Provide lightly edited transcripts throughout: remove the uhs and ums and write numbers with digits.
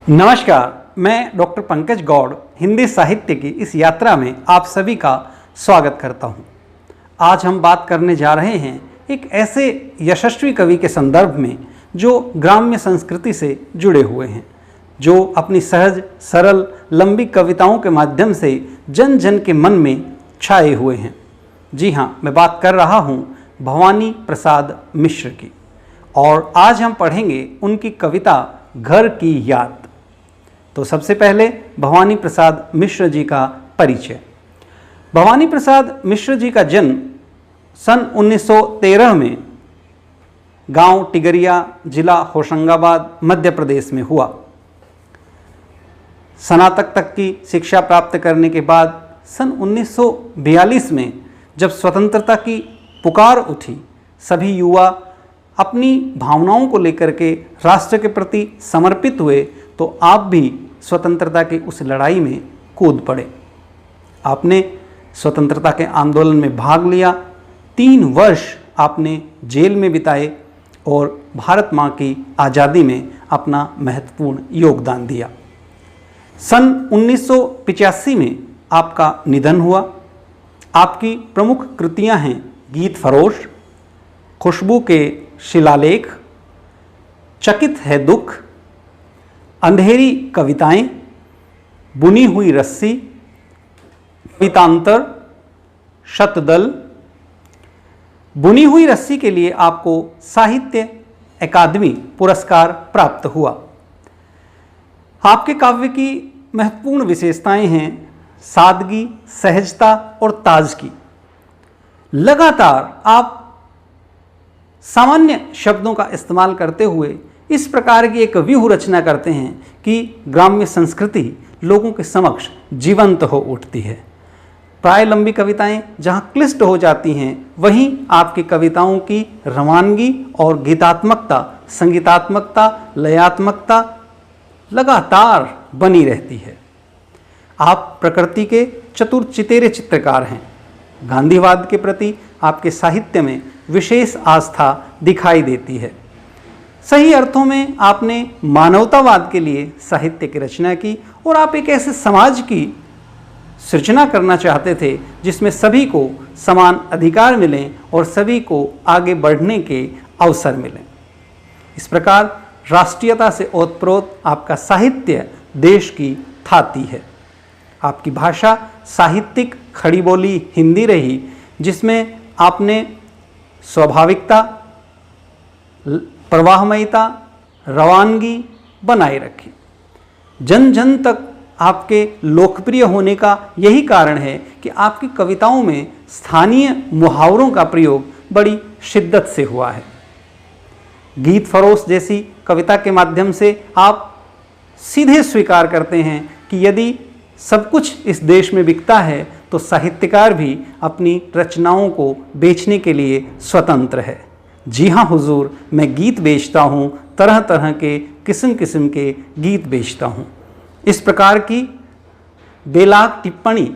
नमस्कार, मैं डॉक्टर पंकज गौड़ हिंदी साहित्य की इस यात्रा में आप सभी का स्वागत करता हूं। आज हम बात करने जा रहे हैं एक ऐसे यशस्वी कवि के संदर्भ में जो ग्राम्य संस्कृति से जुड़े हुए हैं, जो अपनी सहज सरल लंबी कविताओं के माध्यम से जन जन के मन में छाए हुए हैं। जी हाँ, मैं बात कर रहा हूँ भवानी प्रसाद मिश्र की, और आज हम पढ़ेंगे उनकी कविता घर की याद। तो सबसे पहले भवानी प्रसाद मिश्र जी का परिचय। भवानी प्रसाद मिश्र जी का जन्म सन 1913 में गांव टिगरिया, जिला होशंगाबाद, मध्य प्रदेश में हुआ। स्नातक तक की शिक्षा प्राप्त करने के बाद सन 1942 में जब स्वतंत्रता की पुकार उठी, सभी युवा अपनी भावनाओं को लेकर के राष्ट्र के प्रति समर्पित हुए, तो आप भी स्वतंत्रता की उस लड़ाई में कूद पड़े। आपने स्वतंत्रता के आंदोलन में भाग लिया। 3 वर्ष आपने जेल में बिताए और भारत माँ की आज़ादी में अपना महत्वपूर्ण योगदान दिया। सन 1985 में आपका निधन हुआ। आपकी प्रमुख कृतियां हैं गीत फरोश, खुशबू के शिलालेख, चकित है दुख, अंधेरी कविताएं, बुनी हुई रस्सी, कवितांतर, शतदल। बुनी हुई रस्सी के लिए आपको साहित्य अकादमी पुरस्कार प्राप्त हुआ। आपके काव्य की महत्वपूर्ण विशेषताएं हैं सादगी, सहजता और ताजगी। लगातार आप सामान्य शब्दों का इस्तेमाल करते हुए इस प्रकार की एक व्यूह रचना करते हैं कि ग्राम्य संस्कृति लोगों के समक्ष जीवंत हो उठती है। प्राय लंबी कविताएं जहां क्लिष्ट हो जाती हैं, वहीं आपकी कविताओं की रवानगी और गीतात्मकता, संगीतात्मकता, लयात्मकता लगातार बनी रहती है। आप प्रकृति के चतुर चितेरे चित्रकार हैं। गांधीवाद के प्रति आपके साहित्य में विशेष आस्था दिखाई देती है। सही अर्थों में आपने मानवतावाद के लिए साहित्य की रचना की, और आप एक ऐसे समाज की सृजना करना चाहते थे जिसमें सभी को समान अधिकार मिलें और सभी को आगे बढ़ने के अवसर मिलें। इस प्रकार राष्ट्रीयता से ओतप्रोत आपका साहित्य देश की थाती है। आपकी भाषा साहित्यिक खड़ी बोली हिंदी रही, जिसमें आपने स्वाभाविकता, प्रवाहमयता, रवानगी बनाए रखी। जन जन तक आपके लोकप्रिय होने का यही कारण है कि आपकी कविताओं में स्थानीय मुहावरों का प्रयोग बड़ी शिद्दत से हुआ है। गीत फरोश जैसी कविता के माध्यम से आप सीधे स्वीकार करते हैं कि यदि सब कुछ इस देश में बिकता है तो साहित्यकार भी अपनी रचनाओं को बेचने के लिए स्वतंत्र है। जी हाँ हुजूर, मैं गीत बेचता हूँ, तरह तरह के किस्म किस्म के गीत बेचता हूँ। इस प्रकार की बेलाग टिप्पणी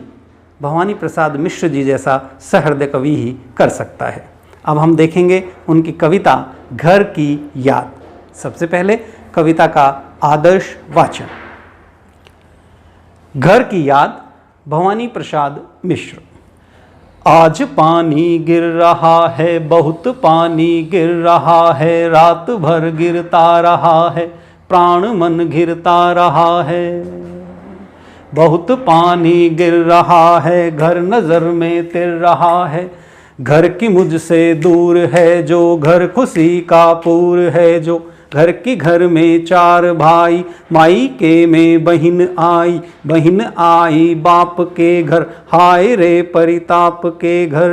भवानी प्रसाद मिश्र जी जैसा सहृदय कवि ही कर सकता है। अब हम देखेंगे उनकी कविता घर की याद। सबसे पहले कविता का आदर्श वाचन। घर की याद, भवानी प्रसाद मिश्र। आज पानी गिर रहा है, बहुत पानी गिर रहा है, रात भर गिरता रहा है, प्राण मन घिरता रहा है। बहुत पानी गिर रहा है, घर नजर में तिर रहा है, घर की मुझसे दूर है जो, घर खुशी का पूर है जो। घर के घर में 4 भाई, माई के में बहिन आई बाप के घर, हाय रे परिताप के घर।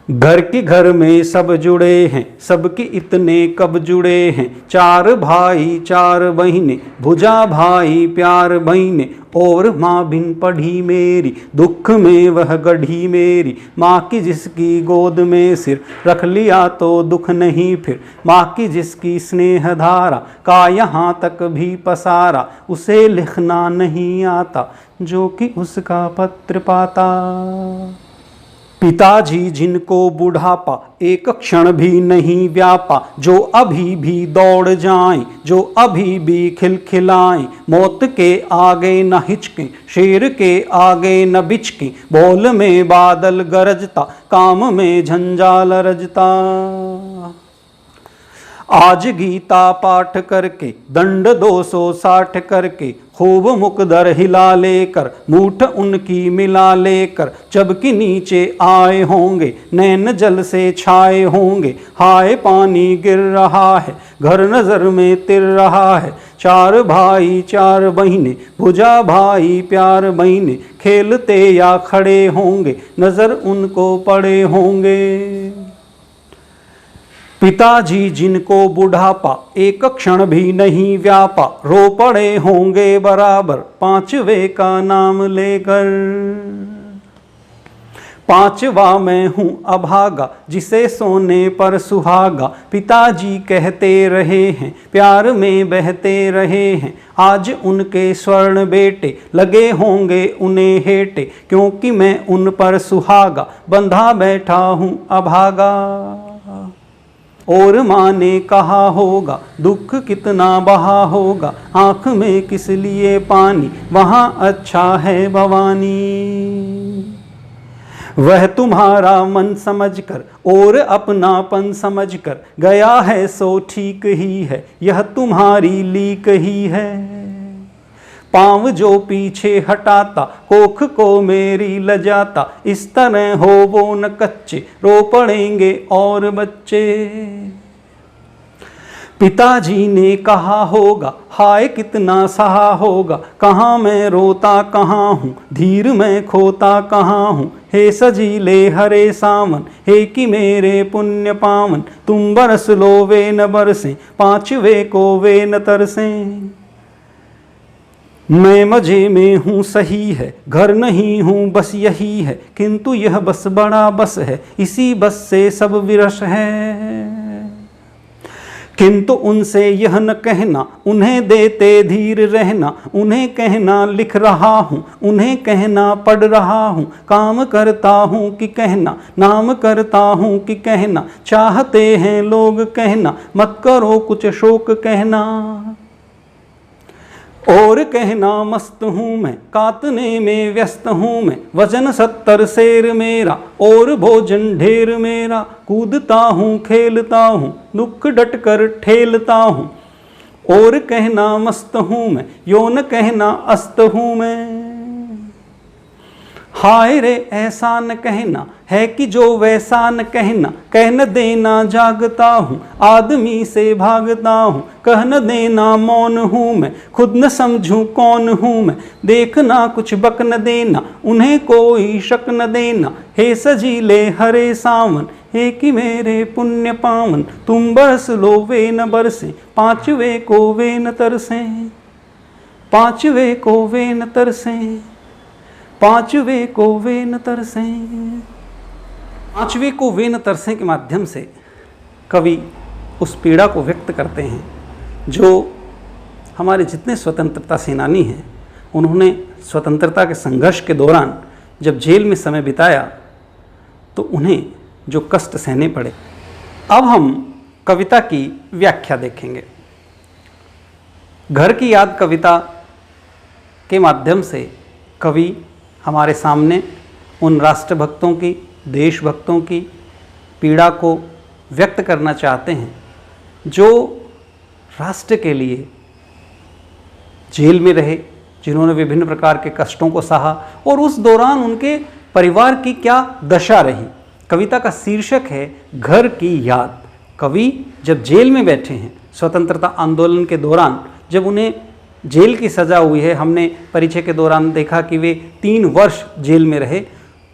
घर के घर में सब जुड़े हैं, सबके इतने कब जुड़े हैं, 4 भाई 4 बहिने, भुजा भाई प्यार बहिने, और माँ बिन पढ़ी मेरी, दुख में वह गढ़ी मेरी। माँ की जिसकी गोद में सिर, रख लिया तो दुख नहीं फिर। माँ की जिसकी स्नेह धारा का यहाँ तक भी पसारा, उसे लिखना नहीं आता जो कि उसका पत्र पाता। पिताजी जिनको बुढ़ापा एक क्षण भी नहीं व्यापा, जो अभी भी दौड़ जाएं, जो अभी भी खिलखिलाएं, मौत के आगे न हिचकें, शेर के आगे न बिचकें, बोल में बादल गरजता, काम में झंझाल रजता। आज गीता पाठ करके, दंड 260 करके, खूब मुकदर हिला लेकर, मूठ उनकी मिला लेकर, जबकि नीचे आए होंगे, नैन जल से छाए होंगे, हाय पानी गिर रहा है, घर नजर में तिर रहा है, 4 भाई 4 बहिने, भुजा भाई प्यार बहिने, खेलते या खड़े होंगे, नजर उनको पड़े होंगे। पिताजी जिनको बुढ़ापा एक क्षण भी नहीं व्यापा, रो पड़े होंगे बराबर 5वें का नाम लेकर। 5वां मैं हूँ अभागा, जिसे सोने पर सुहागा, पिताजी कहते रहे हैं, प्यार में बहते रहे हैं, आज उनके स्वर्ण बेटे लगे होंगे उन्हें हेटे, क्योंकि मैं उन पर सुहागा बंधा बैठा हूँ अभागा। और माँ ने कहा होगा, दुख कितना बहा होगा, आँख में किस लिए पानी, वहाँ अच्छा है भवानी। वह तुम्हारा मन समझकर और अपनापन समझकर गया है, सो ठीक ही है, यह तुम्हारी लीक ही है। पाँव जो पीछे हटाता, कोख को मेरी लजाता, इस तरह हो वो न कच्चे, रो पड़ेंगे और बच्चे। पिताजी ने कहा होगा, हाय कितना सहा होगा, कहाँ मैं रोता कहाँ हूँ, धीर मैं खोता कहाँ हूँ, हे सजीले हरे सावन, हे कि मेरे पुण्य पावन, तुम बरस लो वे न बरसें, 5वें को वे न तरसें। मैं मजे में हूँ सही है, घर नहीं हूँ बस यही है, किंतु यह बस बड़ा बस है, इसी बस से सब विरस है। किंतु उनसे यह न कहना, उन्हें देते धीर रहना, उन्हें कहना लिख रहा हूँ, उन्हें कहना पढ़ रहा हूँ, काम करता हूँ कि कहना, नाम करता हूँ कि कहना, चाहते हैं लोग कहना, मत करो कुछ शोक कहना। और कहना मस्त हूँ मैं, काटने में व्यस्त हूँ मैं, वजन 70 शेर मेरा, और भोजन ढेर मेरा, कूदता हूँ खेलता हूँ, दुख डट कर ठेलता हूँ। और कहना मस्त हूँ मैं, यो न कहना अस्त हूँ मैं। हाय रे ऐसा न कहना है कि जो वैसा न कहना, कह न देना जागता हूँ, आदमी से भागता हूँ, कह न देना मौन हूँ मैं, खुद न समझूं कौन हूँ मैं, देखना कुछ बक न देना, उन्हें कोई शक न देना, हे सजीले हरे सावन, हे कि मेरे पुण्य पावन, तुम बरस लो वे न बरसें, 5वें को वे न तरसें, 5वें को वे न तरसें, 5वें को वे न तरसें। 5वें को वे न तरसें के माध्यम से कवि उस पीड़ा को व्यक्त करते हैं जो हमारे जितने स्वतंत्रता सेनानी हैं, उन्होंने स्वतंत्रता के संघर्ष के दौरान जब जेल में समय बिताया तो उन्हें जो कष्ट सहने पड़े। अब हम कविता की व्याख्या देखेंगे। घर की याद कविता के माध्यम से कवि हमारे सामने उन राष्ट्रभक्तों की, देशभक्तों की पीड़ा को व्यक्त करना चाहते हैं जो राष्ट्र के लिए जेल में रहे, जिन्होंने विभिन्न प्रकार के कष्टों को सहा और उस दौरान उनके परिवार की क्या दशा रही। कविता का शीर्षक है घर की याद। कवि जब जेल में बैठे हैं, स्वतंत्रता आंदोलन के दौरान जब उन्हें जेल की सज़ा हुई है, हमने परिचय के दौरान देखा कि वे 3 वर्ष जेल में रहे,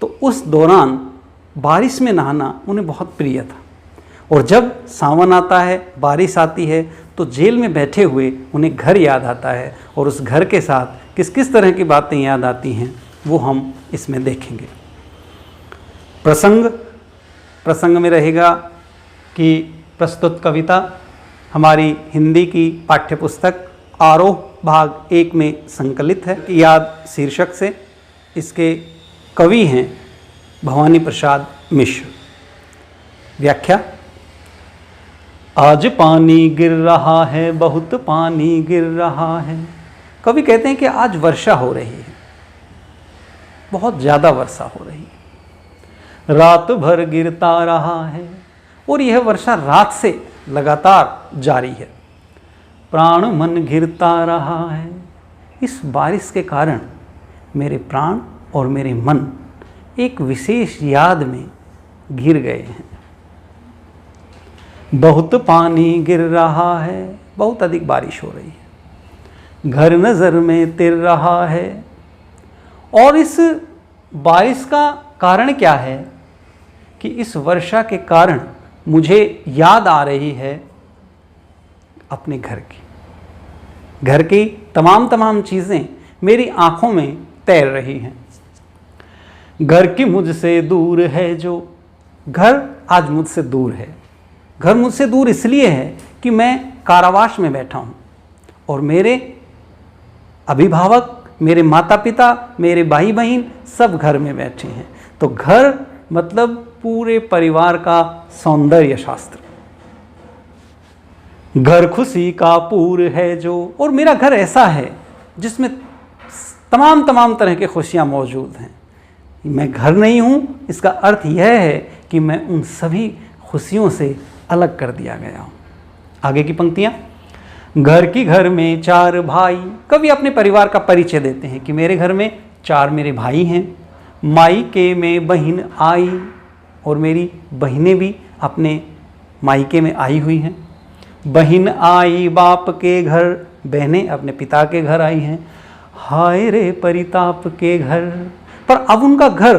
तो उस दौरान बारिश में नहाना उन्हें बहुत प्रिय था। और जब सावन आता है, बारिश आती है, तो जेल में बैठे हुए उन्हें घर याद आता है और उस घर के साथ किस किस तरह की बातें याद आती हैं वो हम इसमें देखेंगे। प्रसंग में रहेगा कि प्रस्तुत कविता हमारी हिंदी की पाठ्यपुस्तक आरोह भाग 1 में संकलित है। याद शीर्षक से इसके कवि हैं भवानी प्रसाद मिश्र। व्याख्या। आज पानी गिर रहा है, बहुत पानी गिर रहा है। कवि कहते हैं कि आज वर्षा हो रही है, बहुत ज़्यादा वर्षा हो रही है, रात भर गिरता रहा है, और यह वर्षा रात से लगातार जारी है। प्राण मन गिरता रहा है। इस बारिश के कारण मेरे प्राण और मेरे मन एक विशेष याद में गिर गए हैं। बहुत पानी गिर रहा है, बहुत अधिक बारिश हो रही है। घर नज़र में तिर रहा है। और इस बारिश का कारण क्या है कि इस वर्षा के कारण मुझे याद आ रही है अपने घर की। घर की तमाम चीज़ें मेरी आंखों में तैर रही हैं। घर की मुझसे दूर है जो, घर आज मुझसे दूर है। घर मुझसे दूर इसलिए है कि मैं कारावास में बैठा हूँ और मेरे अभिभावक, मेरे माता पिता, मेरे भाई बहन सब घर में बैठे हैं। तो घर मतलब पूरे परिवार का सौंदर्य शास्त्र। घर खुशी का पूर है जो, और मेरा घर ऐसा है जिसमें तमाम तरह की खुशियाँ मौजूद हैं। मैं घर नहीं हूँ, इसका अर्थ यह है कि मैं उन सभी खुशियों से अलग कर दिया गया हूँ। आगे की पंक्तियाँ। घर की घर में 4 भाई। कवि अपने परिवार का परिचय देते हैं कि मेरे घर में 4 मेरे भाई हैं। मायके में बहन आई, और मेरी बहनें भी अपने मायके में आई हुई हैं। बहन आई बाप के घर, बहनें अपने पिता के घर आई हैं। हाय रे परिताप के घर। पर अब उनका घर,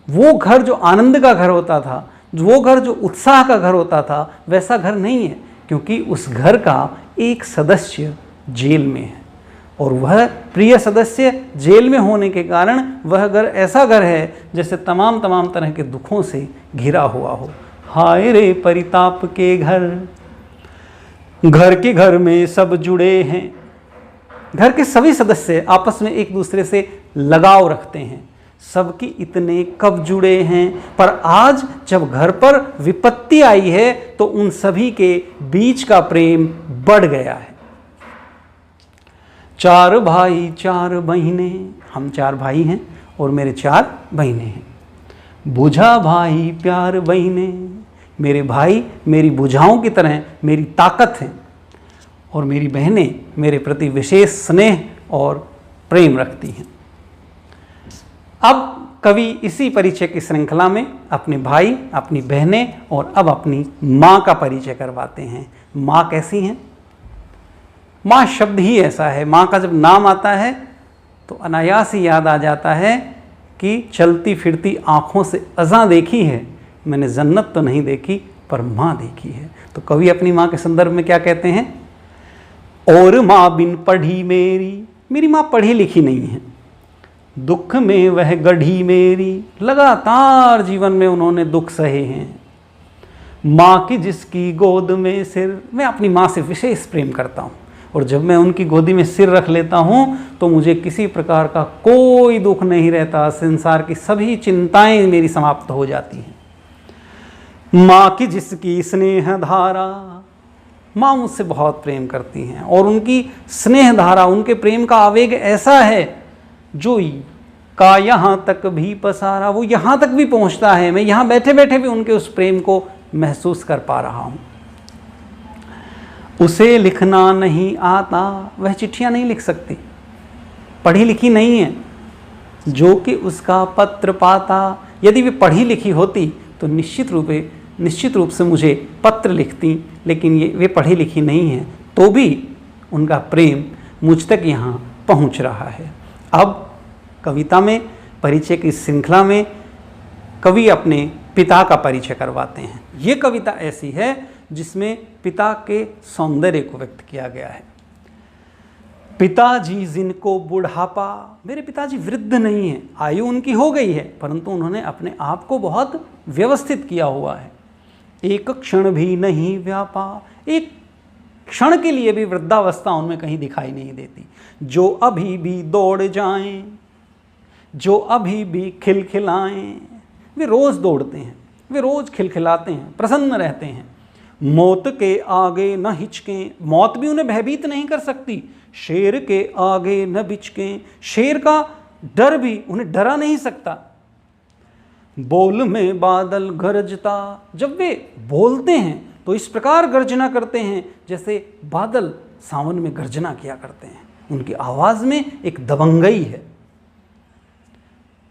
वो घर जो आनंद का घर होता था, वो घर जो उत्साह का घर होता था, वैसा घर नहीं है, क्योंकि उस घर का एक सदस्य जेल में है। और वह प्रिय सदस्य जेल में होने के कारण वह घर ऐसा घर है जैसे तमाम तरह के दुखों से घिरा हुआ हो। हाय रे परिताप के घर। घर के घर में सब जुड़े हैं। घर के सभी सदस्य आपस में एक दूसरे से लगाव रखते हैं। सबकी इतने कब जुड़े हैं, पर आज जब घर पर विपत्ति आई है तो उन सभी के बीच का प्रेम बढ़ गया है। 4 भाई 4 बहनें। हम 4 भाई हैं और मेरे 4 बहनें हैं। बुझा भाई प्यार बहनें। मेरे भाई मेरी बुझाओं की तरह मेरी ताकत हैं, और मेरी बहनें मेरे प्रति विशेष स्नेह और प्रेम रखती हैं। अब कवि इसी परिचय की श्रृंखला में अपने भाई, अपनी बहनें और अब अपनी माँ का परिचय करवाते हैं। माँ कैसी हैं? माँ शब्द ही ऐसा है, माँ का जब नाम आता है तो अनायास ही याद आ जाता है कि चलती फिरती आँखों से अज़ां देखी है मैंने, जन्नत तो नहीं देखी पर माँ देखी है। तो कवि अपनी माँ के संदर्भ में क्या कहते हैं? और माँ बिन पढ़ी मेरी। मेरी माँ पढ़ी लिखी नहीं है। दुख में वह गढ़ी मेरी। लगातार जीवन में उन्होंने दुख सहे हैं। माँ की जिसकी गोद में सिर। मैं अपनी माँ से विशेष प्रेम करता हूँ, और जब मैं उनकी गोदी में सिर रख लेता हूँ तो मुझे किसी प्रकार का कोई दुख नहीं रहता। संसार की सभी चिंताएं मेरी समाप्त हो जाती हैं। माँ की जिसकी स्नेह धारा। माँ मुझसे बहुत प्रेम करती हैं, और उनकी स्नेह धारा, उनके प्रेम का आवेग ऐसा है जो का यहाँ तक भी पसारा। वो यहाँ तक भी पहुँचता है। मैं यहाँ बैठे बैठे भी उनके उस प्रेम को महसूस कर पा रहा हूँ। उसे लिखना नहीं आता। वह चिट्ठियाँ नहीं लिख सकती, पढ़ी लिखी नहीं है। जो कि उसका पत्र पाता। यदि वे पढ़ी लिखी होती तो निश्चित रूप से मुझे पत्र लिखती, लेकिन वे पढ़ी लिखी नहीं हैं, तो भी उनका प्रेम मुझ तक यहाँ पहुँच रहा है। अब कविता में, परिचय की श्रृंखला में कवि अपने पिता का परिचय करवाते हैं। ये कविता ऐसी है जिसमें पिता के सौंदर्य को व्यक्त किया गया है। पिताजी जिनको बुढ़ापा। मेरे पिताजी वृद्ध नहीं हैं, आयु उनकी हो गई है, परंतु उन्होंने अपने आप को बहुत व्यवस्थित किया हुआ है। एक क्षण भी नहीं व्यापा। एक क्षण के लिए भी वृद्धावस्था उनमें कहीं दिखाई नहीं देती। जो अभी भी दौड़ जाएं, जो अभी भी खिलखिलाएं, वे रोज़ दौड़ते हैं, वे रोज़ खिलखिलाते हैं, प्रसन्न रहते हैं। मौत के आगे न हिचकें, मौत भी उन्हें भयभीत नहीं कर सकती। शेर के आगे न बिचकें, शेर का डर भी उन्हें डरा नहीं सकता। बोल में बादल गरजता, जब वे बोलते हैं तो इस प्रकार गर्जना करते हैं जैसे बादल सावन में गर्जना किया करते हैं। उनकी आवाज़ में एक दबंगई है।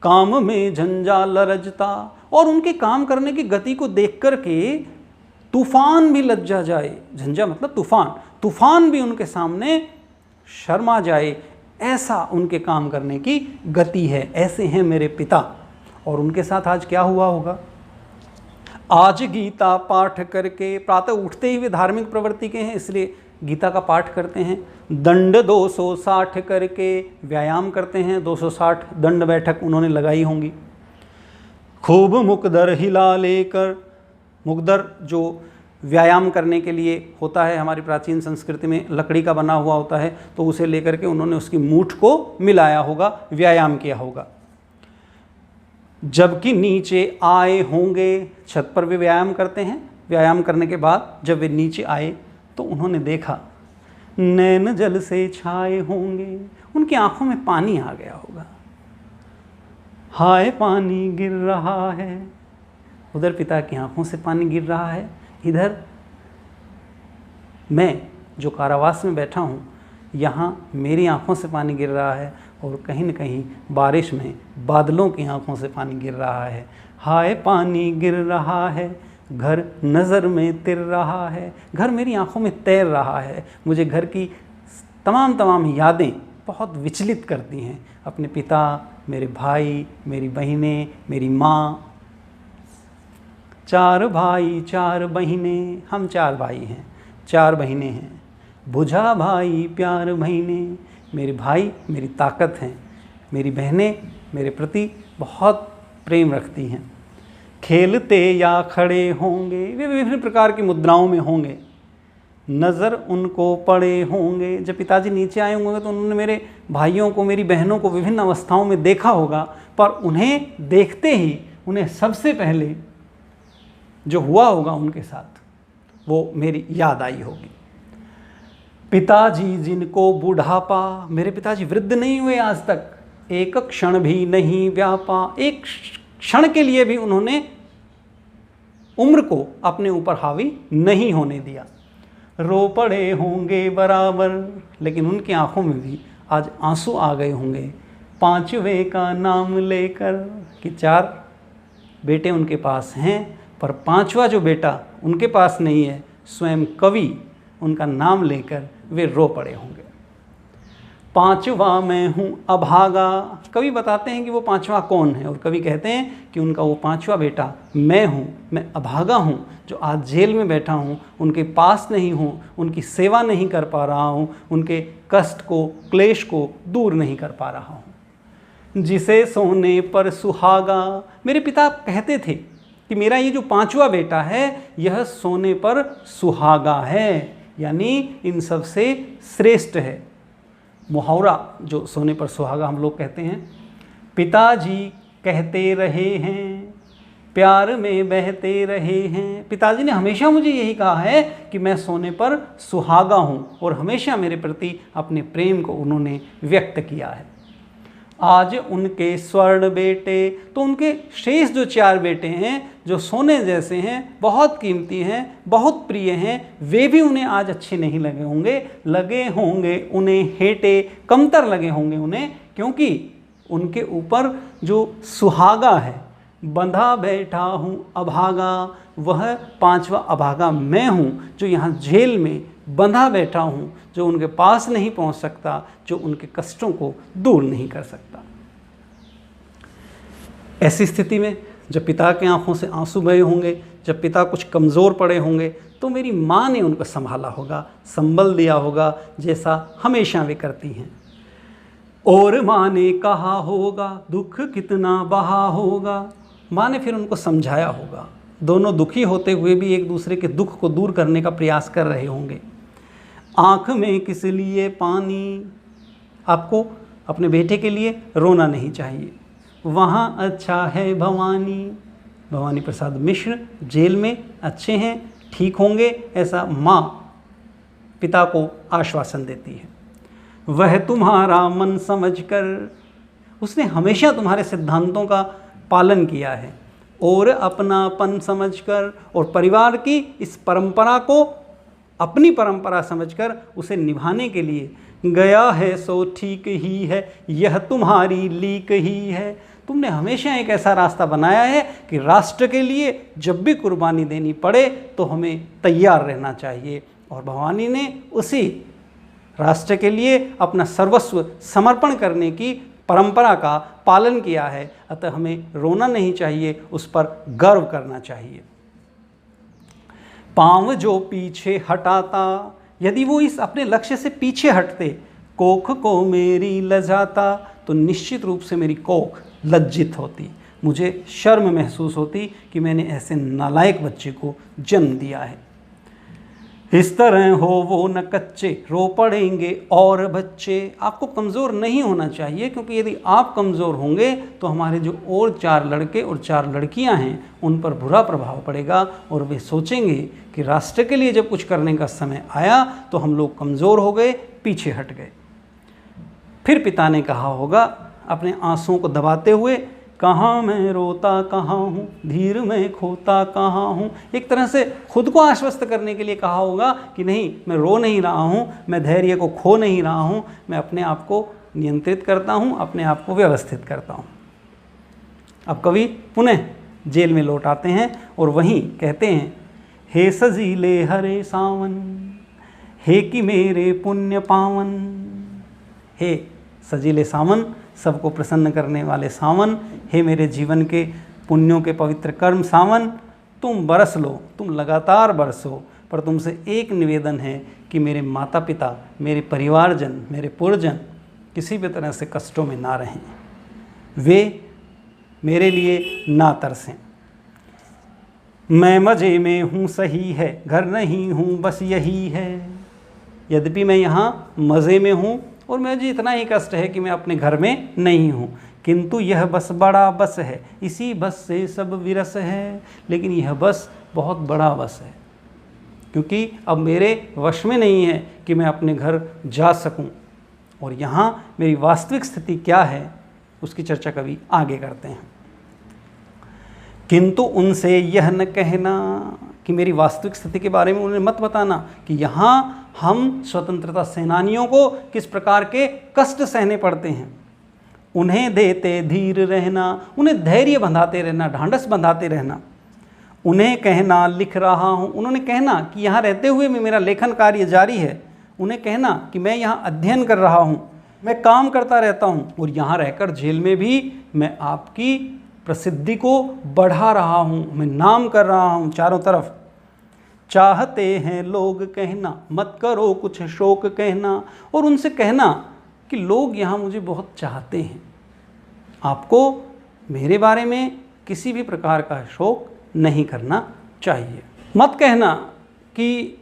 काम में झंझाल रजता, और उनके काम करने की गति को देख कर के तूफान भी लज्जा जाए। झंझा मतलब तूफान, तूफान भी उनके सामने शर्मा जाए, ऐसा उनके काम करने की गति है। ऐसे हैं मेरे पिता। और उनके साथ आज क्या हुआ होगा? आज गीता पाठ करके, प्रातः उठते ही वे धार्मिक प्रवृत्ति के हैं इसलिए गीता का पाठ करते हैं। दंड 260 करके व्यायाम करते हैं, 260 दंड बैठक उन्होंने लगाई होंगी। खूब मुकदर हिला लेकर, मुकदर जो व्यायाम करने के लिए होता है हमारी प्राचीन संस्कृति में, लकड़ी का बना हुआ होता है, तो उसे लेकर के उन्होंने उसकी मूठ को मिलाया होगा, व्यायाम किया होगा। जबकि नीचे आए होंगे, छत पर वे व्यायाम करते हैं। व्यायाम करने के बाद जब वे नीचे आए तो उन्होंने देखा नैन जल से छाए होंगे, उनकी आंखों में पानी आ गया होगा। हाय पानी गिर रहा है, उधर पिता की आंखों से पानी गिर रहा है, इधर मैं जो कारावास में बैठा हूँ यहाँ मेरी आंखों से पानी गिर रहा है, और कहीं न कहीं बारिश में बादलों की आंखों से पानी गिर रहा है। हाय पानी गिर रहा है, घर नज़र में तिर रहा है, घर मेरी आंखों में तैर रहा है। मुझे घर की तमाम यादें बहुत विचलित करती हैं, अपने पिता, मेरे भाई, मेरी बहनें, मेरी माँ। 4 भाई 4 बहनें, हम 4 भाई हैं, 4 बहनें हैं। बुझा भाई प्यार बहनें, मेरे भाई मेरी ताकत हैं, मेरी बहनें मेरे प्रति बहुत प्रेम रखती हैं। खेलते या खड़े होंगे, वे विभिन्न प्रकार की मुद्राओं में होंगे। नज़र उनको पड़े होंगे, जब पिताजी नीचे आए होंगे तो उन्होंने मेरे भाइयों को, मेरी बहनों को विभिन्न अवस्थाओं में देखा होगा, पर उन्हें देखते ही उन्हें सबसे पहले जो हुआ होगा उनके साथ वो मेरी याद आई होगी। पिताजी जिनको बुढ़ापा, मेरे पिताजी वृद्ध नहीं हुए आज तक, एक क्षण भी नहीं व्यापा, एक क्षण के लिए भी उन्होंने उम्र को अपने ऊपर हावी नहीं होने दिया। रो पड़े होंगे बराबर, लेकिन उनकी आंखों में भी आज आंसू आ गए होंगे 5वें का नाम लेकर, कि 4 बेटे उनके पास हैं पर 5वां जो बेटा उनके पास नहीं है, स्वयं कवि उनका नाम लेकर वे रो पड़े होंगे। 5वां मैं हूँ अभागा, कवि बताते हैं कि वो 5वां कौन है, और कवि कहते हैं कि उनका वो 5वां बेटा मैं हूँ, मैं अभागा हूँ जो आज जेल में बैठा हूँ, उनके पास नहीं हूँ, उनकी सेवा नहीं कर पा रहा हूँ, उनके कष्ट को, क्लेश को दूर नहीं कर पा रहा हूँ। जिसे सोने पर सुहागा, मेरे पिता कहते थे कि मेरा ये जो 5वां बेटा है यह सोने पर सुहागा है, यानी इन सब से श्रेष्ठ है। मुहावरा जो सोने पर सुहागा हम लोग कहते हैं। पिताजी कहते रहे हैं, प्यार में बहते रहे हैं, पिताजी ने हमेशा मुझे यही कहा है कि मैं सोने पर सुहागा हूँ, और हमेशा मेरे प्रति अपने प्रेम को उन्होंने व्यक्त किया है। आज उनके स्वर्ण बेटे, तो उनके शेष जो 4 बेटे हैं जो सोने जैसे हैं, बहुत कीमती हैं, बहुत प्रिय हैं, वे भी उन्हें आज अच्छे नहीं लगे होंगे, लगे होंगे उन्हें हेटे, कमतर लगे होंगे उन्हें, क्योंकि उनके ऊपर जो सुहागा है, बंधा बैठा हूँ अभागा, वह 5वां अभागा मैं हूँ जो यहाँ जेल में बंधा बैठा हूँ, जो उनके पास नहीं पहुँच सकता, जो उनके कष्टों को दूर नहीं कर सकता। ऐसी स्थिति में जब पिता के आंखों से आंसू बहे होंगे, जब पिता कुछ कमज़ोर पड़े होंगे, तो मेरी माँ ने उनको संभाला होगा, संबल दिया होगा, जैसा हमेशा वे करती हैं। और माँ ने कहा होगा दुख कितना बहा होगा, माँ ने फिर उनको समझाया होगा। दोनों दुखी होते हुए भी एक दूसरे के दुख को दूर करने का प्रयास कर रहे होंगे। आँख में किस लिए पानी, आपको अपने बेटे के लिए रोना नहीं चाहिए, वहाँ अच्छा है भवानी, भवानी प्रसाद मिश्र जेल में अच्छे हैं, ठीक होंगे, ऐसा माँ पिता को आश्वासन देती है। वह तुम्हारा मन समझकर, उसने हमेशा तुम्हारे सिद्धांतों का पालन किया है, और अपनापन समझकर, और परिवार की इस परंपरा को अपनी परंपरा समझकर उसे निभाने के लिए गया है सो ठीक ही है, यह तुम्हारी लीक ही है। तुमने हमेशा एक ऐसा रास्ता बनाया है कि राष्ट्र के लिए जब भी कुर्बानी देनी पड़े तो हमें तैयार रहना चाहिए, और भवानी ने उसी राष्ट्र के लिए अपना सर्वस्व समर्पण करने की परंपरा का पालन किया है। अतः हमें रोना नहीं चाहिए, उस पर गर्व करना चाहिए। पांव जो पीछे हटाता, यदि वो इस अपने लक्ष्य से पीछे हटते, कोख को मेरी लजाता, तो निश्चित रूप से मेरी कोख लज्जित होती, मुझे शर्म महसूस होती कि मैंने ऐसे नालायक बच्चे को जन्म दिया है। इस तरह हो वो न कच्चे, रो पड़ेंगे और बच्चे। आपको कमज़ोर नहीं होना चाहिए, क्योंकि यदि आप कमज़ोर होंगे तो हमारे जो और 4 लड़के और 4 लड़कियां हैं उन पर बुरा प्रभाव पड़ेगा, और वे सोचेंगे कि राष्ट्र के लिए जब कुछ करने का समय आया तो हम लोग कमज़ोर हो गए, पीछे हट गए। फिर पिता ने कहा होगा अपने आंसुओं को दबाते हुए, कहाँ मैं रोता कहाँ हूँ, धीर में खोता कहाँ हूँ। एक तरह से खुद को आश्वस्त करने के लिए कहा होगा कि नहीं, मैं रो नहीं रहा हूँ, मैं धैर्य को खो नहीं रहा हूँ, मैं अपने आप को नियंत्रित करता हूँ, अपने आप को व्यवस्थित करता हूँ। अब कवि पुनः जेल में लौट आते हैं और वहीं कहते हैं, हे सजीले हरे सावन, हे कि मेरे पुण्य पावन। हे सजीले सावन, सबको प्रसन्न करने वाले सावन, हे मेरे जीवन के पुण्यों के पवित्र कर्म सावन, तुम बरस लो, तुम लगातार बरसो, पर तुमसे एक निवेदन है कि मेरे माता पिता, मेरे परिवारजन, मेरे पुरजन किसी भी तरह से कष्टों में ना रहें, वे मेरे लिए ना तरसें। मैं मज़े में हूँ सही है, घर नहीं हूँ बस यही है। यद्यपि मैं यहाँ मज़े में हूँ और मुझे इतना ही कष्ट है कि मैं अपने घर में नहीं हूँ, किंतु यह बस बड़ा बस है, इसी बस से सब विरस है। लेकिन यह बस बहुत बड़ा बस है, क्योंकि अब मेरे वश में नहीं है कि मैं अपने घर जा सकूं, और यहाँ मेरी वास्तविक स्थिति क्या है उसकी चर्चा कभी आगे करते हैं। किंतु उनसे यह न कहना, कि मेरी वास्तविक स्थिति के बारे में उन्हें मत बताना कि यहाँ हम स्वतंत्रता सेनानियों को किस प्रकार के कष्ट सहने पड़ते हैं। उन्हें देते धीर रहना, उन्हें धैर्य बंधाते रहना, ढांढस बंधाते रहना। उन्हें कहना लिख रहा हूँ, उन्होंने कहना कि यहाँ रहते हुए भी मेरा लेखन कार्य जारी है। उन्हें कहना कि मैं यहाँ अध्ययन कर रहा हूँ, मैं काम करता रहता हूँ, और यहाँ रहकर जेल में भी मैं आपकी प्रसिद्धि को बढ़ा रहा हूँ, मैं नाम कर रहा हूँ चारों तरफ। चाहते हैं लोग कहना, मत करो कुछ शोक कहना, और उनसे कहना कि लोग यहाँ मुझे बहुत चाहते हैं, आपको मेरे बारे में किसी भी प्रकार का शोक नहीं करना चाहिए। मत कहना कि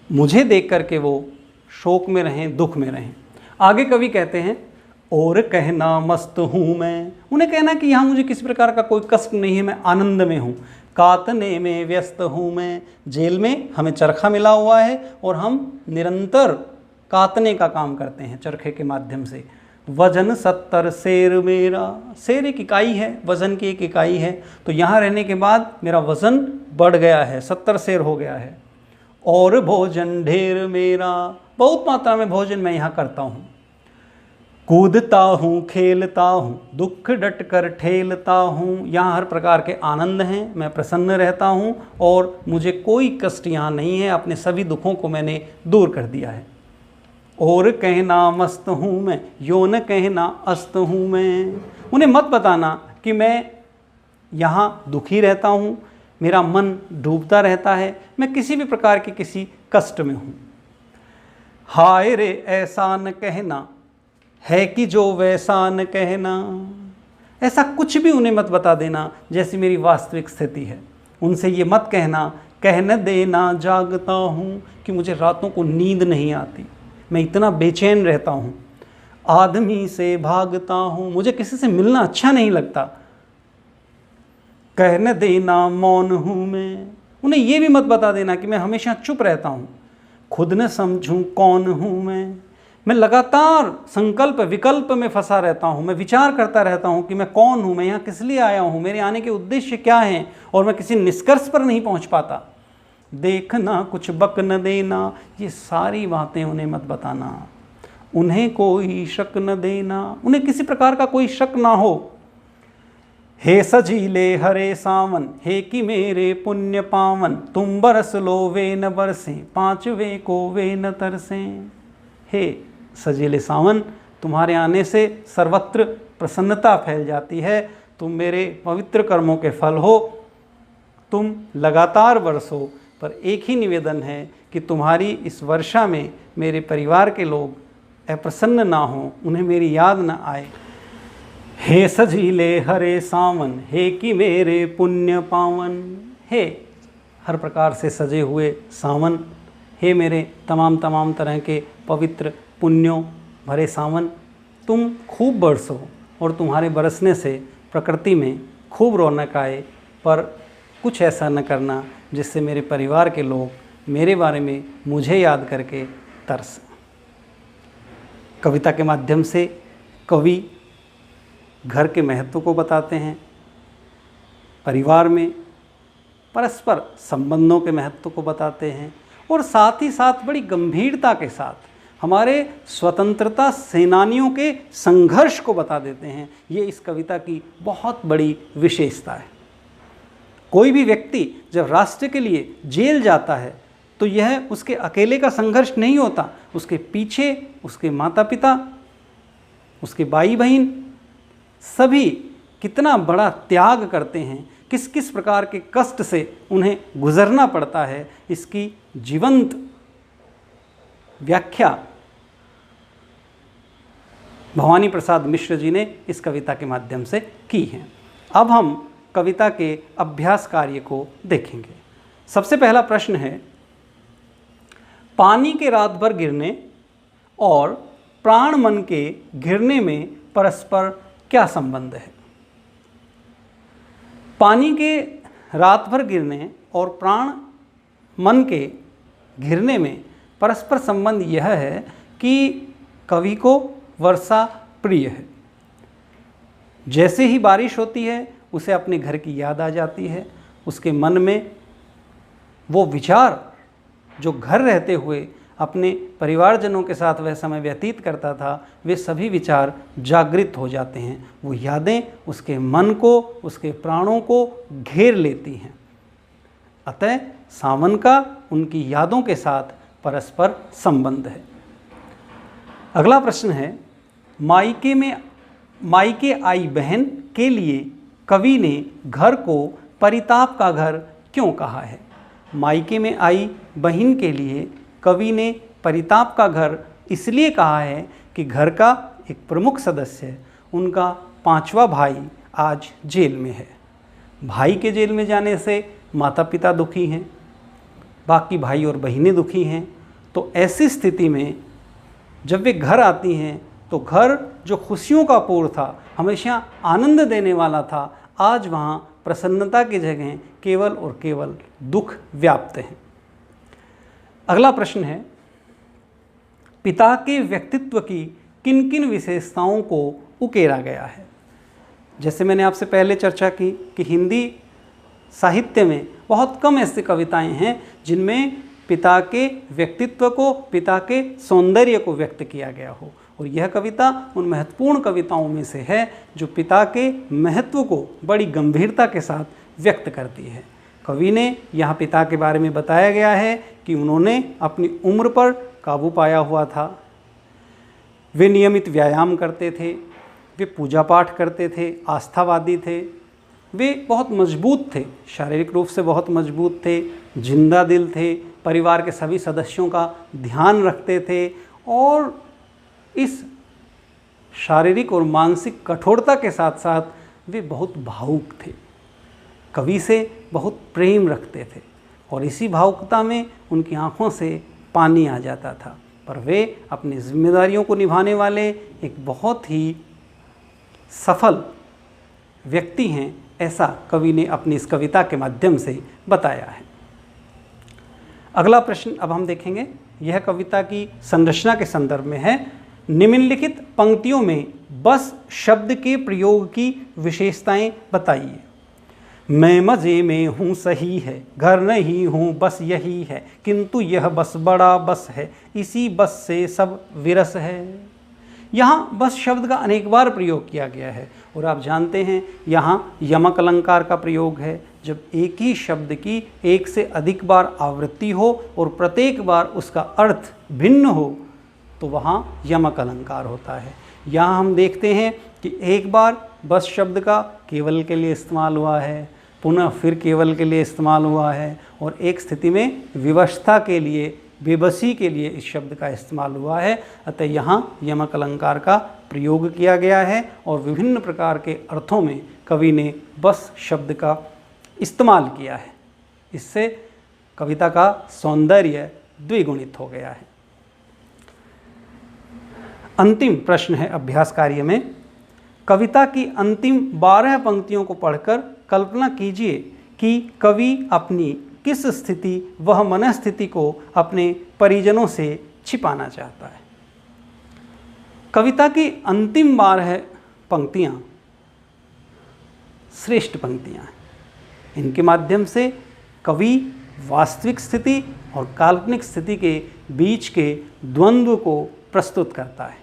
मुझे देख करके वो शोक में रहें, दुख में रहें। आगे कवि कहते हैं, और कहना मस्त हूँ मैं, उन्हें कहना कि यहाँ मुझे किसी प्रकार का कोई कष्ट नहीं है, मैं आनंद में हूँ। कातने में व्यस्त हूँ मैं, जेल में हमें चरखा मिला हुआ है और हम निरंतर कातने का काम करते हैं चरखे के माध्यम से। वजन 70 शेर मेरा, शेर एक इकाई है, वज़न की एक इकाई है, तो यहाँ रहने के बाद मेरा वज़न बढ़ गया है, 70 शेर हो गया है। और भोजन ढेर मेरा, बहुत मात्रा में भोजन मैं यहाँ करता हूँ। कूदता हूँ खेलता हूँ, दुख डट कर ठेलता हूँ, यहाँ हर प्रकार के आनंद हैं, मैं प्रसन्न रहता हूँ और मुझे कोई कष्ट यहाँ नहीं है, अपने सभी दुखों को मैंने दूर कर दिया है। और कहना मस्त हूँ मैं, यो न कहना अस्त हूँ मैं, उन्हें मत बताना कि मैं यहाँ दुखी रहता हूँ, मेरा मन डूबता रहता है, मैं किसी भी प्रकार के किसी कष्ट में हूँ। हाय रे ऐसा न कहना, है कि जो वैसा न कहना, ऐसा कुछ भी उन्हें मत बता देना जैसी मेरी वास्तविक स्थिति है। उनसे ये मत कहना, कहने देना जागता हूँ, कि मुझे रातों को नींद नहीं आती, मैं इतना बेचैन रहता हूँ। आदमी से भागता हूँ, मुझे किसी से मिलना अच्छा नहीं लगता। कह न देना मौन हूँ मैं, उन्हें ये भी मत बता देना कि मैं हमेशा चुप रहता हूँ। खुद न समझूं कौन हूँ मैं लगातार संकल्प विकल्प में फंसा रहता हूँ, मैं विचार करता रहता हूँ कि मैं कौन हूँ, मैं यहाँ किस लिए आया हूँ, मेरे आने के उद्देश्य क्या हैं, और मैं किसी निष्कर्ष पर नहीं पहुँच पाता। देखना कुछ बक न देना, ये सारी बातें उन्हें मत बताना। उन्हें कोई शक न देना, उन्हें किसी प्रकार का कोई शक ना हो। हे सजीले हरे सावन, हे कि मेरे पुण्य पावन, तुम बरस लो वे न बरसें, पांचवे को वे न तरसें। हे सजीले सावन, तुम्हारे आने से सर्वत्र प्रसन्नता फैल जाती है, तुम मेरे पवित्र कर्मों के फल हो, तुम लगातार बरसो। पर एक ही निवेदन है कि तुम्हारी इस वर्षा में मेरे परिवार के लोग अप्रसन्न ना हो, उन्हें मेरी याद ना आए। हे सजीले हरे सावन, हे कि मेरे पुण्य पावन। हे हर प्रकार से सजे हुए सावन, हे मेरे तमाम तरह के पवित्र पुण्यों भरे सावन, तुम खूब बरसो और तुम्हारे बरसने से प्रकृति में खूब रौनक आए। पर कुछ ऐसा न करना जिससे मेरे परिवार के लोग मेरे बारे में मुझे याद करके तरस। कविता के माध्यम से कवि घर के महत्व को बताते हैं, परिवार में परस्पर संबंधों के महत्व को बताते हैं, और साथ ही साथ बड़ी गंभीरता के साथ हमारे स्वतंत्रता सेनानियों के संघर्ष को बता देते हैं। ये इस कविता की बहुत बड़ी विशेषता है। कोई भी व्यक्ति जब राष्ट्र के लिए जेल जाता है तो यह उसके अकेले का संघर्ष नहीं होता, उसके पीछे उसके माता पिता, उसके भाई बहन सभी कितना बड़ा त्याग करते हैं, किस किस प्रकार के कष्ट से उन्हें गुजरना पड़ता है, इसकी जीवंत व्याख्या भवानी प्रसाद मिश्र जी ने इस कविता के माध्यम से की है। अब हम कविता के अभ्यास कार्य को देखेंगे। सबसे पहला प्रश्न है, पानी के रात भर गिरने और प्राण मन के घिरने में परस्पर क्या संबंध है? पानी के रात भर गिरने और प्राण मन के घिरने में परस्पर संबंध यह है कि कवि को वर्षा प्रिय है। जैसे ही बारिश होती है उसे अपने घर की याद आ जाती है, उसके मन में वो विचार जो घर रहते हुए अपने परिवारजनों के साथ वह समय व्यतीत करता था, वे सभी विचार जागृत हो जाते हैं। वो यादें उसके मन को, उसके प्राणों को घेर लेती हैं। अतः सावन का उनकी यादों के साथ परस्पर संबंध है। अगला प्रश्न है, मायके आई बहन के लिए कवि ने घर को परिताप का घर क्यों कहा है? मायके में आई बहन के लिए कवि ने परिताप का घर इसलिए कहा है कि घर का एक प्रमुख सदस्य, उनका पांचवा भाई आज जेल में है। भाई के जेल में जाने से माता पिता दुखी हैं, बाकी भाई और बहनें दुखी हैं। तो ऐसी स्थिति में जब वे घर आती हैं तो घर जो खुशियों का पूर था, हमेशा आनंद देने वाला था, आज वहाँ प्रसन्नता की जगह केवल और केवल दुख व्याप्त हैं। अगला प्रश्न है, पिता के व्यक्तित्व की किन किन विशेषताओं को उकेरा गया है? जैसे मैंने आपसे पहले चर्चा की कि हिंदी साहित्य में बहुत कम ऐसी कविताएं हैं जिनमें पिता के व्यक्तित्व को, पिता के सौंदर्य को व्यक्त किया गया हो, और यह कविता उन महत्वपूर्ण कविताओं में से है जो पिता के महत्व को बड़ी गंभीरता के साथ व्यक्त करती है। कवि ने यहाँ पिता के बारे में बताया गया है कि उन्होंने अपनी उम्र पर काबू पाया हुआ था, वे नियमित व्यायाम करते थे, वे पूजा पाठ करते थे, आस्थावादी थे, वे बहुत मजबूत थे, शारीरिक रूप से बहुत मजबूत थे, जिंदा दिल थे, परिवार के सभी सदस्यों का ध्यान रखते थे, और इस शारीरिक और मानसिक कठोरता के साथ साथ वे बहुत भावुक थे, कवि से बहुत प्रेम रखते थे, और इसी भावुकता में उनकी आंखों से पानी आ जाता था। पर वे अपनी जिम्मेदारियों को निभाने वाले एक बहुत ही सफल व्यक्ति हैं। ऐसा कवि ने अपनी इस कविता के माध्यम से बताया है। अगला प्रश्न अब हम देखेंगे। यह कविता की संरचना के संदर्भ में है। निम्नलिखित पंक्तियों में बस शब्द के प्रयोग की विशेषताएं बताइए। मैं मज़े में हूँ सही है, घर नहीं हूँ बस यही है, किंतु यह बस बड़ा बस है, इसी बस से सब विरस है। यहाँ बस शब्द का अनेक बार प्रयोग किया गया है और आप जानते हैं यहाँ यमक अलंकार का प्रयोग है। जब एक ही शब्द की एक से अधिक बार आवृत्ति हो और प्रत्येक बार उसका अर्थ भिन्न हो तो वहाँ यमक अलंकार होता है। यहाँ हम देखते हैं कि एक बार बस शब्द का केवल के लिए इस्तेमाल हुआ है, पुनः फिर केवल के लिए इस्तेमाल हुआ है और एक स्थिति में विवशता के लिए, बेबसी के लिए इस शब्द का इस्तेमाल हुआ है। अतः यहाँ यमक अलंकार का प्रयोग किया गया है और विभिन्न प्रकार के अर्थों में कवि ने बस शब्द का इस्तेमाल किया है। इससे कविता का सौंदर्य द्विगुणित हो गया है। अंतिम प्रश्न है अभ्यास कार्य में। कविता की अंतिम 12 पंक्तियों को पढ़कर कल्पना कीजिए कि कवि अपनी किस स्थिति वह मनस्थिति को अपने परिजनों से छिपाना चाहता है। कविता की अंतिम 12 पंक्तियाँ श्रेष्ठ पंक्तियाँ हैं। इनके माध्यम से कवि वास्तविक स्थिति और काल्पनिक स्थिति के बीच के द्वंद्व को प्रस्तुत करता है।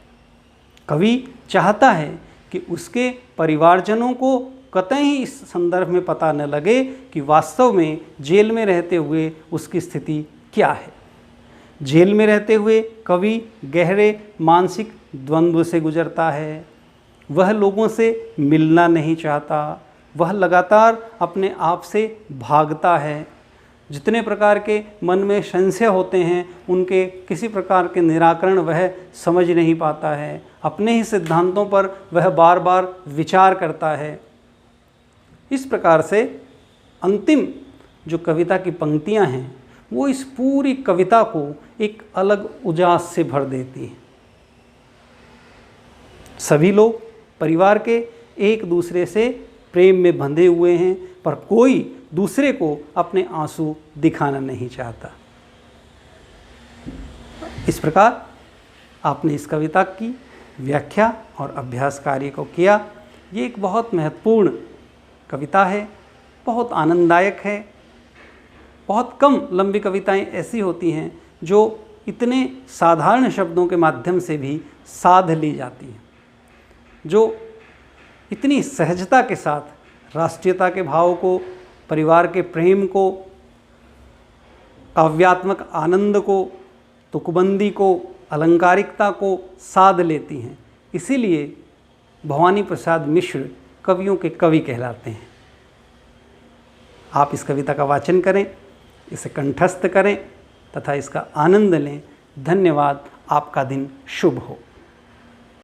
कवि चाहता है कि उसके परिवारजनों को कतई इस संदर्भ में पता न लगे कि वास्तव में जेल में रहते हुए उसकी स्थिति क्या है। जेल में रहते हुए कवि गहरे मानसिक द्वंद्व से गुजरता है। वह लोगों से मिलना नहीं चाहता, वह लगातार अपने आप से भागता है। जितने प्रकार के मन में संशय होते हैं उनके किसी प्रकार के निराकरण वह समझ नहीं पाता है। अपने ही सिद्धांतों पर वह बार बार विचार करता है। इस प्रकार से अंतिम जो कविता की पंक्तियां हैं वो इस पूरी कविता को एक अलग उजास से भर देती हैं। सभी लोग परिवार के एक दूसरे से प्रेम में बंधे हुए हैं पर कोई दूसरे को अपने आंसू दिखाना नहीं चाहता। इस प्रकार आपने इस कविता की व्याख्या और अभ्यास कार्य को किया। ये एक बहुत महत्वपूर्ण कविता है, बहुत आनंददायक है। बहुत कम लंबी कविताएं ऐसी होती हैं जो इतने साधारण शब्दों के माध्यम से भी साध ली जाती हैं, जो इतनी सहजता के साथ राष्ट्रीयता के भाव को, परिवार के प्रेम को, काव्यात्मक आनंद को, तुकबंदी को, अलंकारिकता को साध लेती हैं। इसीलिए भवानी प्रसाद मिश्र कवियों के कवि कहलाते हैं। आप इस कविता का वाचन करें, इसे कंठस्थ करें तथा इसका आनंद लें। धन्यवाद। आपका दिन शुभ हो।